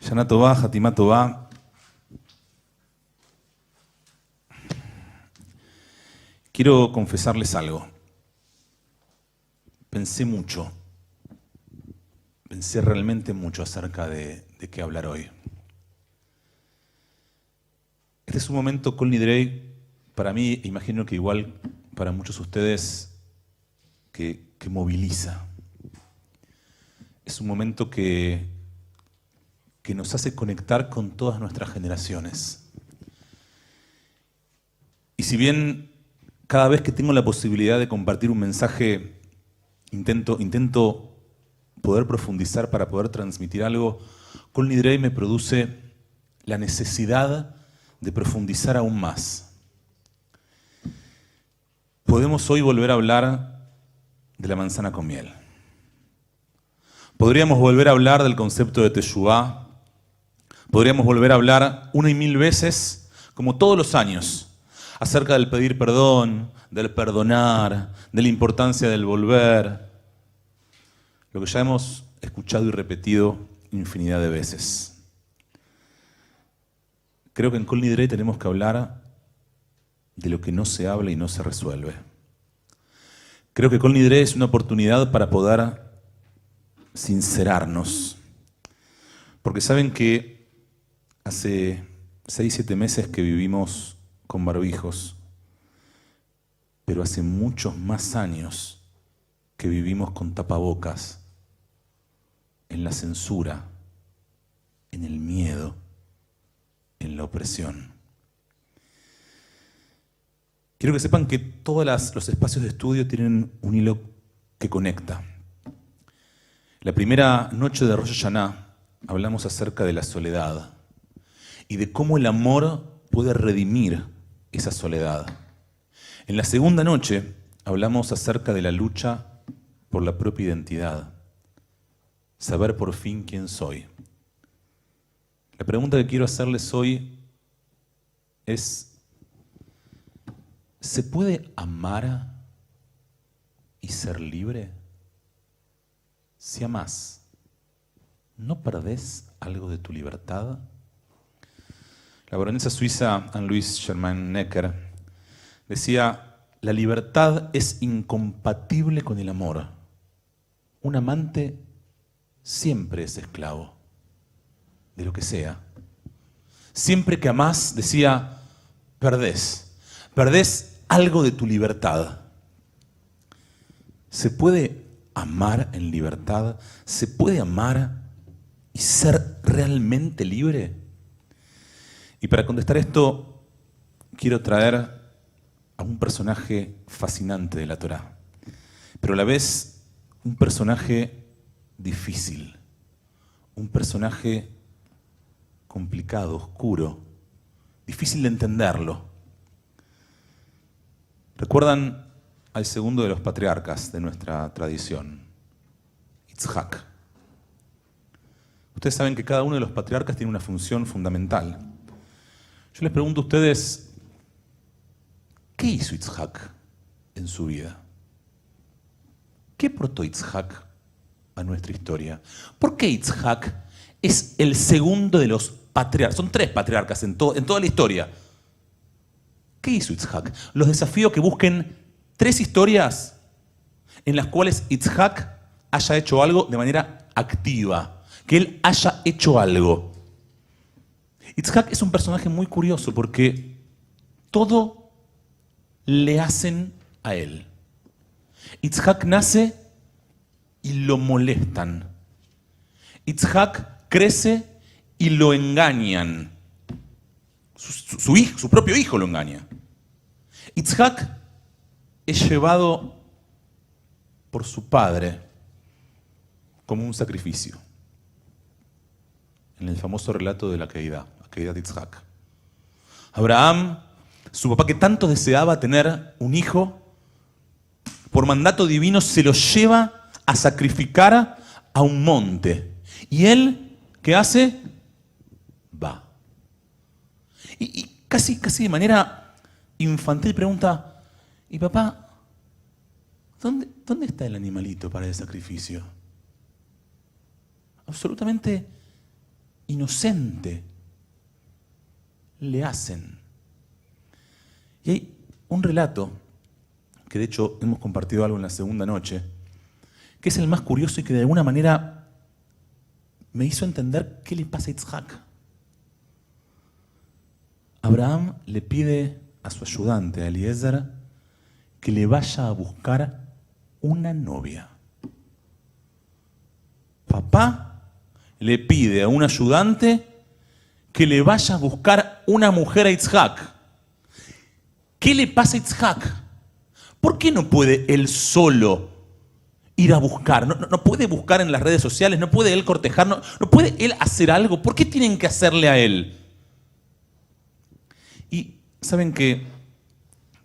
Shana Tová, Hatimá Tová. Quiero confesarles algo. Pensé realmente mucho acerca de qué hablar hoy. Este es un momento Kol Nidrei, para mí, imagino que igual para muchos de ustedes, que moviliza. Es un momento que nos hace conectar con todas nuestras generaciones. Y si bien cada vez que tengo la posibilidad de compartir un mensaje, intento poder profundizar para poder transmitir algo, Kol Nidrei me produce la necesidad de profundizar aún más. Podemos hoy volver a hablar de la manzana con miel. Podríamos volver a hablar del concepto de Teshuvá. Podríamos volver a hablar una y mil veces, como todos los años, acerca del pedir perdón, del perdonar, de la importancia del volver. Lo que ya hemos escuchado y repetido infinidad de veces. Creo que en Kol Nidrei tenemos que hablar de lo que no se habla y no se resuelve. Creo que Kol Nidrei es una oportunidad para poder sincerarnos. Porque saben que hace 6-7 meses que vivimos con barbijos, pero hace muchos más años que vivimos con tapabocas, en la censura, en el miedo, en la opresión. Quiero que sepan que todos los espacios de estudio tienen un hilo que conecta. La primera noche de Rosh Hashanah hablamos acerca de la soledad y de cómo el amor puede redimir esa soledad. En la segunda noche hablamos acerca de la lucha por la propia identidad, saber por fin quién soy. La pregunta que quiero hacerles hoy es: ¿se puede amar y ser libre? Si amás, ¿no perdés algo de tu libertad? La baronesa suiza Anne-Louise Germain-Necker decía: la libertad es incompatible con el amor. Un amante siempre es esclavo de lo que sea. Siempre que amás, decía, perdés algo de tu libertad. ¿Se puede amar en libertad? ¿Se puede amar y ser realmente libre? Y para contestar esto, quiero traer a un personaje fascinante de la Torá, pero a la vez un personaje difícil, un personaje complicado, oscuro, difícil de entenderlo. ¿Recuerdan al segundo de los patriarcas de nuestra tradición, Yitzhak? Ustedes saben que cada uno de los patriarcas tiene una función fundamental. Yo les pregunto a ustedes, ¿qué hizo Yitzhak en su vida? ¿Qué aportó Yitzhak a nuestra historia? ¿Por qué Yitzhak es el segundo de los patriarcas? Son 3 patriarcas en toda la historia. ¿Qué hizo Yitzhak? Los desafío a que busquen 3 historias en las cuales Yitzhak haya hecho algo de manera activa, que él haya hecho algo. Yitzhak es un personaje muy curioso porque todo le hacen a él. Yitzhak nace y lo molestan. Yitzhak crece y lo engañan. Su propio hijo lo engaña. Yitzhak es llevado por su padre como un sacrificio. En el famoso relato de la Akedah de Yitzhak. Abraham, su papá que tanto deseaba tener un hijo, por mandato divino se lo lleva a sacrificar a un monte. Y él, ¿qué hace? Va. Y casi de manera infantil pregunta, ¿y papá, dónde está el animalito para el sacrificio? Absolutamente inocente, le hacen. Y hay un relato, que de hecho hemos compartido algo en la segunda noche, que es el más curioso y que de alguna manera me hizo entender qué le pasa a Yitzhak. Abraham le pide a su ayudante, a Eliezer, que le vaya a buscar una novia. Papá le pide a un ayudante que le vaya a buscar una mujer a Yitzhak. ¿Qué le pasa a Yitzhak? ¿Por qué no puede él solo ir a buscar? No puede buscar en las redes sociales, no puede él cortejar, no puede él hacer algo. ¿Por qué tienen que hacerle a él? Y saben que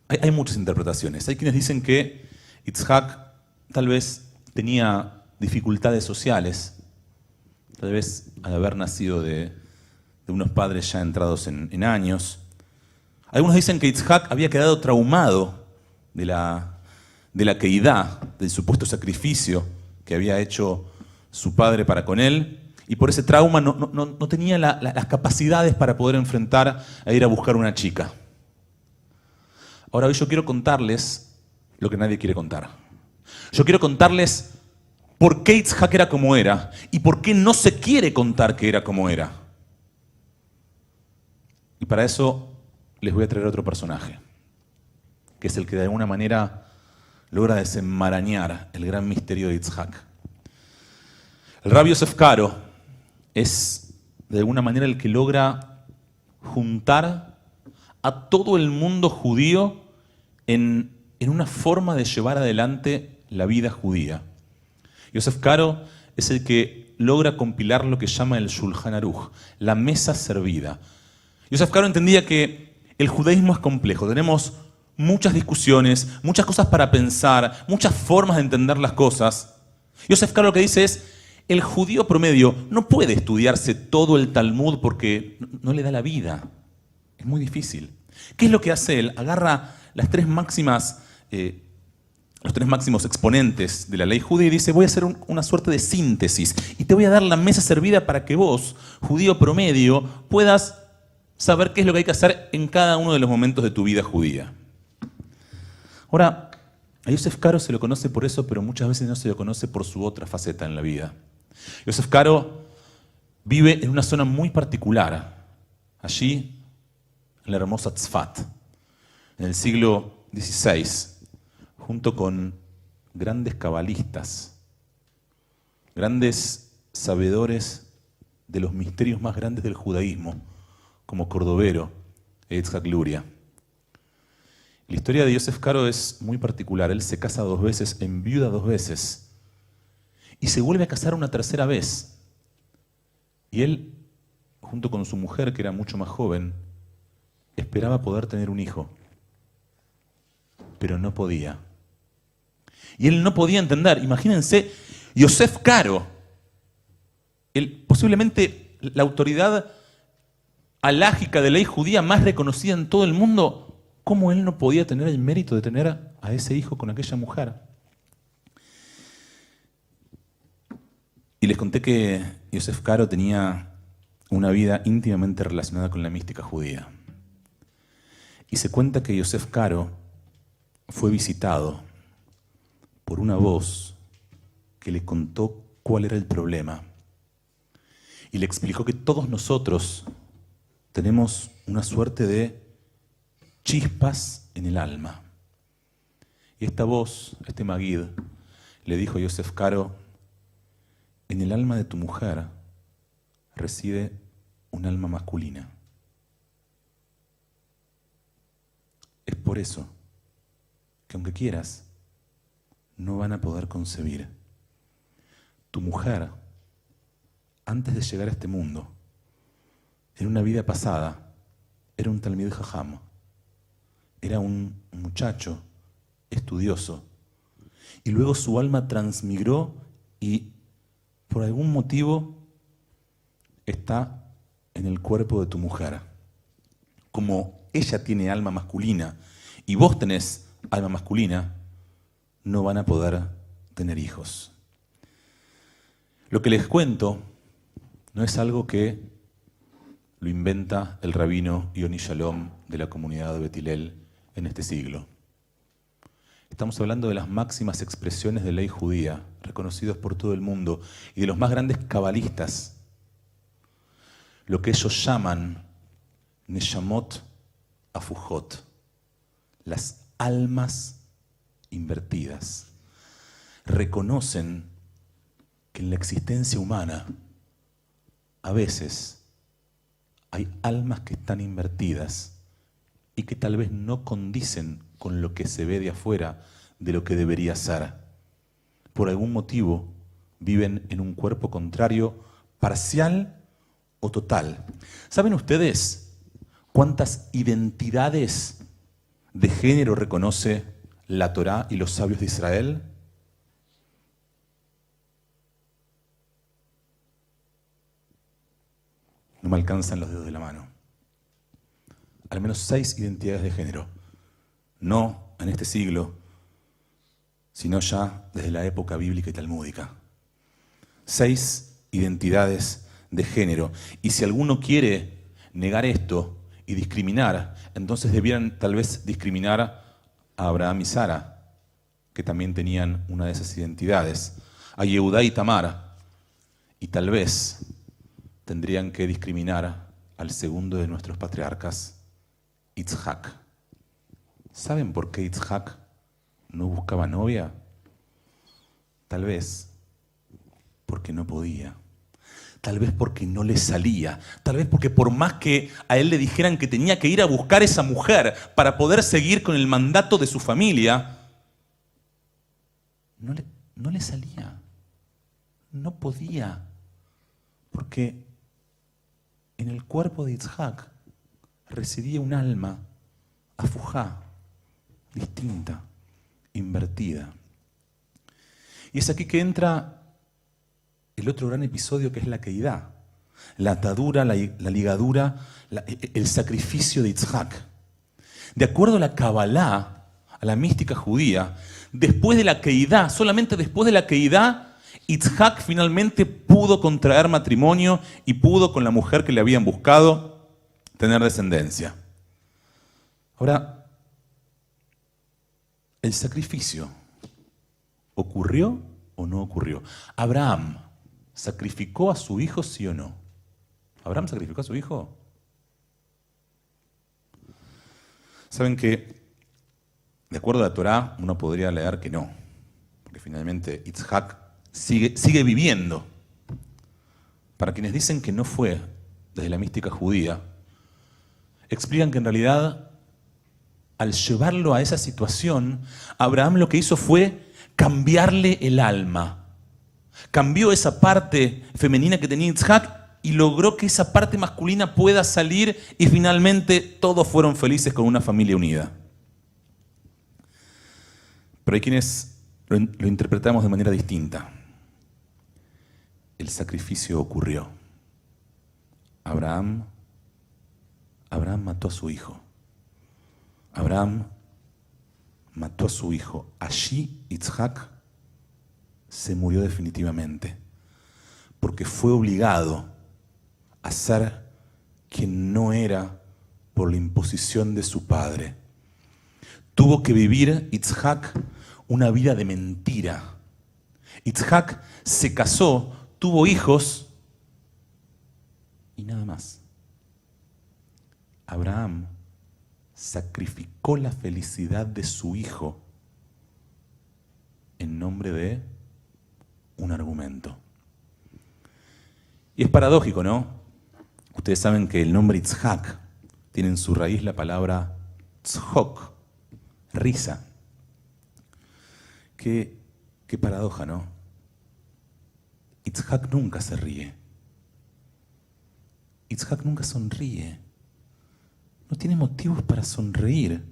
hay muchas interpretaciones. Hay quienes dicen que Yitzhak tal vez tenía dificultades sociales, tal vez al haber nacido de unos padres ya entrados en años. Algunos dicen que Yitzhak había quedado traumado de la queidá, del supuesto sacrificio que había hecho su padre para con él, y por ese trauma no tenía las capacidades para poder enfrentar a ir a buscar una chica. Ahora hoy yo quiero contarles lo que nadie quiere contar. Yo quiero contarles por qué Yitzhak era como era y por qué no se quiere contar que era como era. Y para eso les voy a traer otro personaje, que es el que de alguna manera logra desenmarañar el gran misterio de Yitzhak. El Rabbi Yosef Karo es de alguna manera el que logra juntar a todo el mundo judío en una forma de llevar adelante la vida judía. Yosef Karo es el que logra compilar lo que llama el Shulchan Aruch, la mesa servida. Yosef Karo entendía que el judaísmo es complejo, tenemos muchas discusiones, muchas cosas para pensar, muchas formas de entender las cosas. Yosef Karo lo que dice es, el judío promedio no puede estudiarse todo el Talmud porque no le da la vida. Es muy difícil. ¿Qué es lo que hace él? Agarra los tres máximos exponentes de la ley judía y dice, voy a hacer una suerte de síntesis y te voy a dar la mesa servida para que vos, judío promedio, puedas saber qué es lo que hay que hacer en cada uno de los momentos de tu vida judía. Ahora, a Yosef Karo se lo conoce por eso, pero muchas veces no se lo conoce por su otra faceta en la vida. Yosef Karo vive en una zona muy particular, allí en la hermosa Tzfat, en el siglo XVI, junto con grandes cabalistas, grandes sabedores de los misterios más grandes del judaísmo, como Cordovero e Yitzhak Luria. La historia de Yosef Karo es muy particular. Él se casa 2 veces, enviuda 2 veces, y se vuelve a casar una tercera vez. Y él, junto con su mujer, que era mucho más joven, esperaba poder tener un hijo, pero no podía. Y él no podía entender. Imagínense, Yosef Karo, posiblemente la autoridad halágica de ley judía más reconocida en todo el mundo, ¿cómo él no podía tener el mérito de tener a ese hijo con aquella mujer? Y les conté que Yosef Karo tenía una vida íntimamente relacionada con la mística judía. Y se cuenta que Yosef Karo fue visitado por una voz que le contó cuál era el problema. Y le explicó que todos nosotros tenemos una suerte de chispas en el alma. Y esta voz, este Magid, le dijo a Yosef Karo, en el alma de tu mujer reside un alma masculina. Es por eso que aunque quieras, no van a poder concebir. Tu mujer, antes de llegar a este mundo, en una vida pasada, era un Talmid Jajam, era un muchacho estudioso, y luego su alma transmigró y por algún motivo está en el cuerpo de tu mujer. Como ella tiene alma masculina y vos tenés alma masculina, no van a poder tener hijos. Lo que les cuento no es algo que lo inventa el rabino Yoni Shalom de la comunidad de Bet Hillel en este siglo. Estamos hablando de las máximas expresiones de ley judía, reconocidos por todo el mundo, y de los más grandes cabalistas, lo que ellos llaman Neshamot Afujot, las almas invertidas. Reconocen que en la existencia humana a veces hay almas que están invertidas y que tal vez no condicen con lo que se ve de afuera de lo que debería ser. Por algún motivo viven en un cuerpo contrario, parcial o total. ¿Saben ustedes cuántas identidades de género reconoce la Torá y los sabios de Israel? No me alcanzan los dedos de la mano. Al menos 6 identidades de género. No en este siglo, sino ya desde la época bíblica y talmúdica. 6 identidades de género. Y si alguno quiere negar esto y discriminar, entonces debieran tal vez discriminar a Abraham y Sara, que también tenían una de esas identidades, a Yehudá y Tamar, y tal vez tendrían que discriminar al segundo de nuestros patriarcas, Yitzhak. ¿Saben por qué Yitzhak no buscaba novia? Tal vez porque no podía. Tal vez porque no le salía. Tal vez porque por más que a él le dijeran que tenía que ir a buscar esa mujer para poder seguir con el mandato de su familia, no le salía. No podía. Porque en el cuerpo de Yitzhak residía un alma afujá, distinta, invertida. Y es aquí que entra el otro gran episodio, que es la queidá, la atadura, la ligadura, el sacrificio de Yitzhak. De acuerdo a la Kabbalah, a la mística judía, después de la queidá, solamente después de la queidá, Yitzhak finalmente pudo contraer matrimonio y pudo, con la mujer que le habían buscado, tener descendencia. Ahora, ¿el sacrificio ocurrió o no ocurrió? ¿Abraham sacrificó a su hijo, sí o no? ¿Abraham sacrificó a su hijo? Saben que, de acuerdo a la Torá, uno podría leer que no, porque finalmente Yitzhak sigue viviendo. Para quienes dicen que no fue desde la mística judía, explican que en realidad, al llevarlo a esa situación, Abraham lo que hizo fue cambiarle el alma. Cambió esa parte femenina que tenía Yitzhak y logró que esa parte masculina pueda salir, y finalmente todos fueron felices con una familia unida. Pero hay quienes lo interpretamos de manera distinta. El sacrificio ocurrió. Abraham mató a su hijo. Abraham mató a su hijo. Allí Yitzhak se murió definitivamente, porque fue obligado a ser quien no era por la imposición de su padre. Tuvo que vivir Yitzhak una vida de mentira. Yitzhak se casó, tuvo hijos y nada más. Abraham sacrificó la felicidad de su hijo en nombre de un argumento. Y es paradójico, ¿no? Ustedes saben que el nombre Yitzhak tiene en su raíz la palabra tzhok, risa. Qué paradoja, ¿no? Yitzhak nunca se ríe. Yitzhak nunca sonríe. No tiene motivos para sonreír.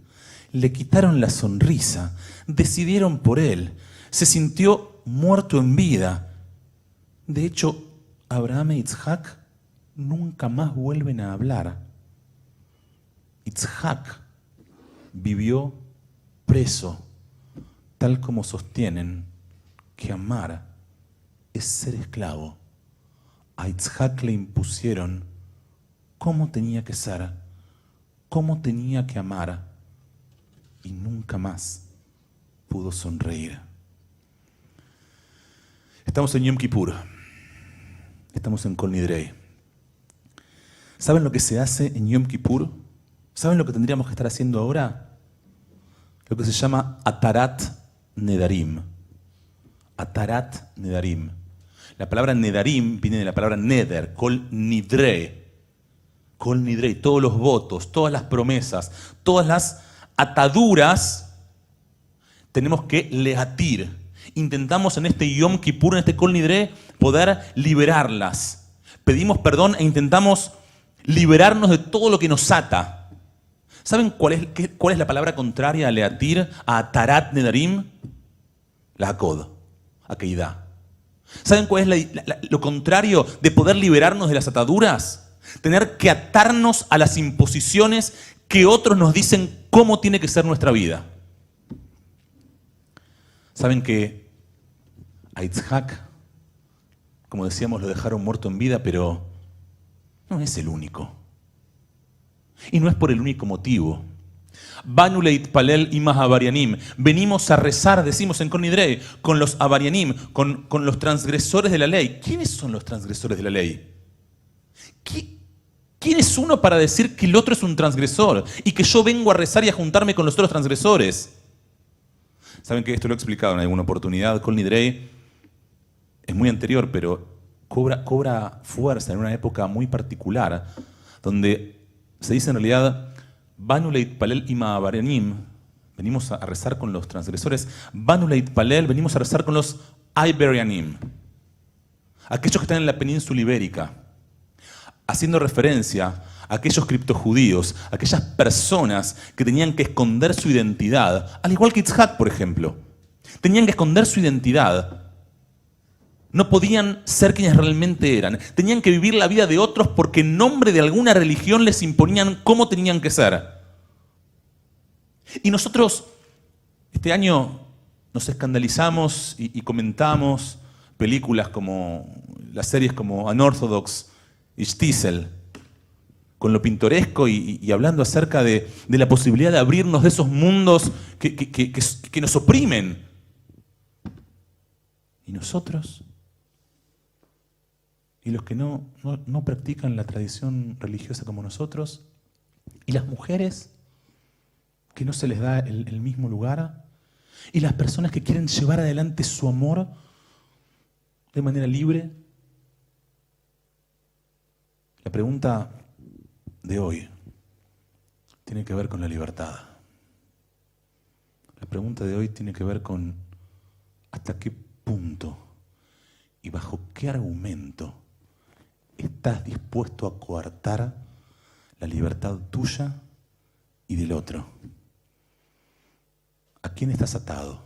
Le quitaron la sonrisa. Decidieron por él. Se sintió muerto en vida. De hecho, Abraham y Yitzhak nunca más vuelven a hablar. Yitzhak vivió preso, tal como sostienen que amar es ser esclavo. A Yitzhak le impusieron cómo tenía que ser, cómo tenía que amar, y nunca más pudo sonreír. Estamos en Yom Kippur, estamos en Kol Nidrei. ¿Saben lo que se hace en Yom Kippur? ¿Saben lo que tendríamos que estar haciendo ahora? Lo que se llama Atarat Nedarim. Atarat Nedarim. La palabra Nedarim viene de la palabra Neder, Kol Nidrei. Kol Nidrei, todos los votos, todas las promesas, todas las ataduras, tenemos que leatir. Intentamos en este Yom Kippur, en este Kol Nidrei, poder liberarlas. Pedimos perdón e intentamos liberarnos de todo lo que nos ata. ¿Saben cuál es la palabra contraria a leatir, a Atarat Nedarim? La Akod, Akeidá. ¿Saben cuál es lo contrario de poder liberarnos de las ataduras? Tener que atarnos a las imposiciones que otros nos dicen cómo tiene que ser nuestra vida. ¿Saben que a Yitzhak, como decíamos, lo dejaron muerto en vida, pero no es el único? Y no es por el único motivo. Banu leitpalel imah avarianim. Venimos a rezar, decimos en Kol Nidrei, con los avarianim, con los transgresores de la ley. ¿Quiénes son los transgresores de la ley? ¿Quién es uno para decir que el otro es un transgresor y que yo vengo a rezar y a juntarme con los otros transgresores? Saben que esto lo he explicado en alguna oportunidad. Kol Nidrei es muy anterior, pero cobra fuerza en una época muy particular, donde se dice en realidad Banu leitpalel imah avarianim, venimos a rezar con los transgresores. Banu leitpalel, venimos a rezar con los iberianim, aquellos que están en la península ibérica, haciendo referencia a aquellos criptojudíos, aquellas personas que tenían que esconder su identidad, al igual que Yitzhak, por ejemplo. Tenían que esconder su identidad. No podían ser quienes realmente eran. Tenían que vivir la vida de otros porque en nombre de alguna religión les imponían cómo tenían que ser. Y nosotros este año nos escandalizamos y comentamos películas como, las series como Unorthodox y Shtisel, con lo pintoresco y hablando acerca de la posibilidad de abrirnos de esos mundos que nos oprimen. ¿Y nosotros? ¿Y los que no practican la tradición religiosa como nosotros? ¿Y las mujeres que no se les da el mismo lugar? ¿Y las personas que quieren llevar adelante su amor de manera libre? La pregunta de hoy tiene que ver con la libertad. La pregunta de hoy tiene que ver con hasta qué punto y bajo qué argumento estás dispuesto a coartar la libertad tuya y del otro. ¿A quién estás atado?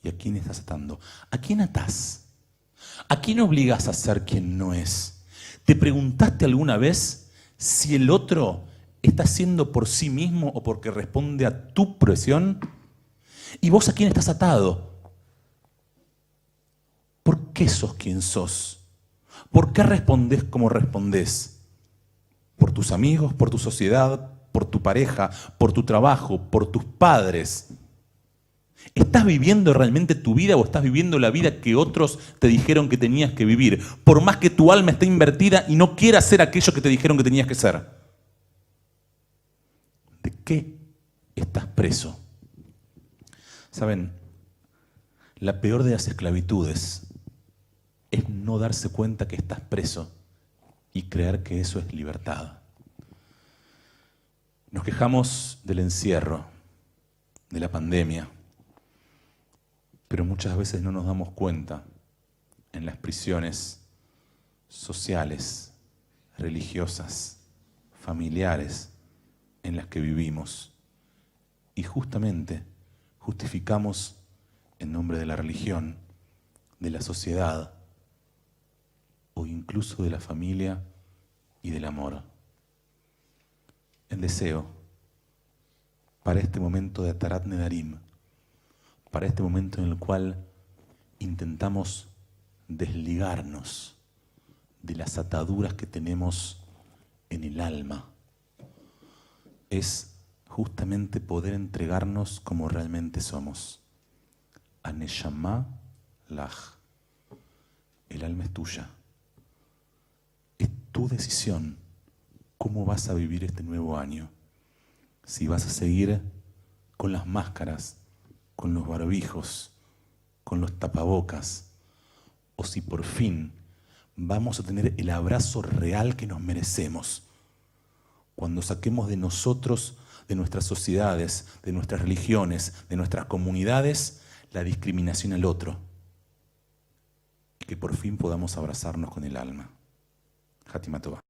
¿Y a quién estás atando? ¿A quién atás? ¿A quién obligas a ser quien no es? ¿Te preguntaste alguna vez si el otro está haciendo por sí mismo o porque responde a tu presión? ¿Y vos a quién estás atado? ¿Por qué sos quien sos? ¿Por qué respondés como respondés? ¿Por tus amigos, por tu sociedad, por tu pareja, por tu trabajo, por tus padres? ¿Estás viviendo realmente tu vida o estás viviendo la vida que otros te dijeron que tenías que vivir? Por más que tu alma esté invertida y no quiera ser aquello que te dijeron que tenías que ser. ¿De qué estás preso? ¿Saben? La peor de las esclavitudes es no darse cuenta que estás preso y creer que eso es libertad. Nos quejamos del encierro, de la pandemia, pero muchas veces no nos damos cuenta en las prisiones sociales, religiosas, familiares en las que vivimos. Y justamente justificamos en nombre de la religión, de la sociedad o incluso de la familia y del amor. El deseo para este momento de Atarat Nedarim, para este momento en el cual intentamos desligarnos de las ataduras que tenemos en el alma, es justamente poder entregarnos como realmente somos. Aneshama lach. El alma es tuya. Es tu decisión cómo vas a vivir este nuevo año. Si vas a seguir con las máscaras, con los barbijos, con los tapabocas, o si por fin vamos a tener el abrazo real que nos merecemos. Cuando saquemos de nosotros, de nuestras sociedades, de nuestras religiones, de nuestras comunidades, la discriminación al otro. Y que por fin podamos abrazarnos con el alma. Hatima Tova.